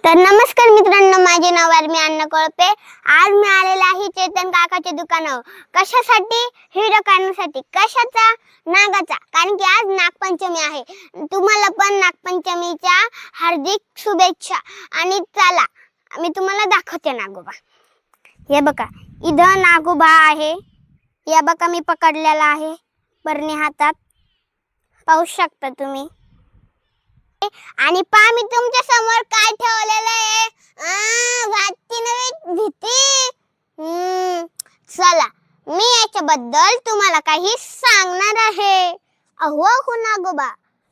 तर नमस्कार मित्रांनो, माझे नाव मी अण्णा कळपे। आज मी आलेला आहे चेतन काकाच्या दुकानावर। कशासाठी? व्हिडिओ काढण्यासाठी। कशाचा? नागाचा। कारण की आज नागपंचमी आहे। तुम्हाला पण नागपंचमीच्या हार्दिक शुभेच्छा। आणि चला मी तुम्हाला दाखवते नागोबा। हे बघा, इथं नागोबा आहे। या बघा मी पकडलेला आहे बरणी हातात, पाहू शकता तुम्ही। आणि पहा मी तुमच्या समोर काय ठेवलेलं आहे। वाटती नव्हे भीती। चला मी याच्याबद्दल तुम्हाला काही सांगणार आहे। अहो नागोबा,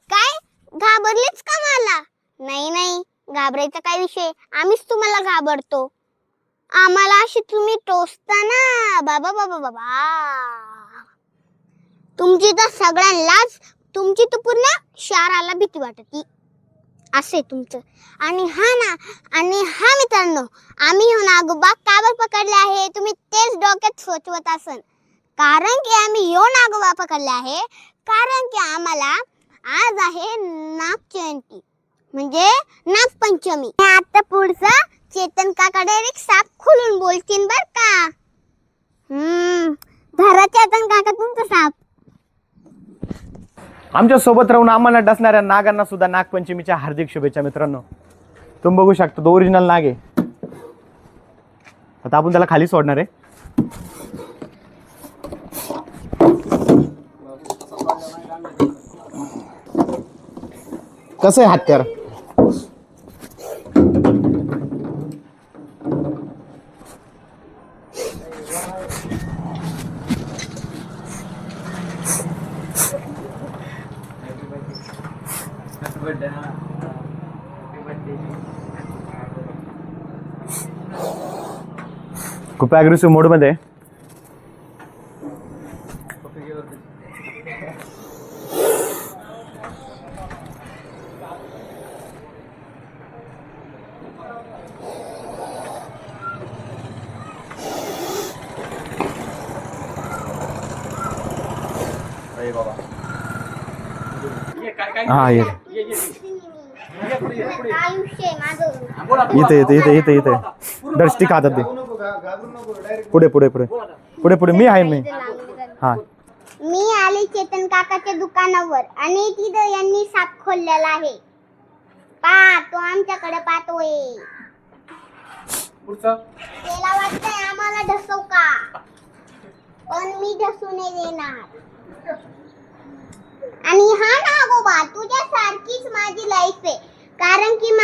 काय घाबरलीच का मला? नाही, घाबरायचा काय विषय, आम्हीच तुम्हाला घाबरतो। आम्हाला अशी तुम्ही टोचता ना, बाबा बाबा बाबा, तुमची तर सगळ्यांनाच, तुमची तर पूर्ण शहराला भीती वाटती असे तुमचं। आणि हा मित्रांनो, आम्ही हो नागोबा का बरं पकडले आहे, तुम्ही तेच डोक्यात सोचवत असन। कारण की आम्ही यो नागोबा पकडले आहे कारण की आम्हाला आज आहे नागजयंती, म्हणजे नागपंचमी। आता पुढचं चेतन काका डायरेक्ट साप खोलून बोलतील बर का। धरा चेतन काका तुमचा साप। आमच्या सोबत राहून आम्हाला डसणाऱ्या नागांना सुद्धा नागपंचमीच्या हार्दिक शुभेच्छा मित्रांनो। तुम्ही बघू शकता, तो ओरिजिनल नाग आहे। आता आपण त्याला खाली सोडणार आहे। कसं आहे हत्यार? खूप ॲग्रेसिव्ह मोड मध्ये आहे। हा ये इथे दर्शती खातात ते। पुढे मी आहे मी। हा मी आले चेतन काकाच्या दुकानावर आणि तिथं यांनी साप खोललेला आहे। पा तो आमच्याकडे पाहतोय। त्याला वाटतंय आम्हाला ढसव का, पण मी ढसू नाही देणार। आणि हा नागोबा, तुझ्या सारखीच माझी लाईफ आहे। कारण की तू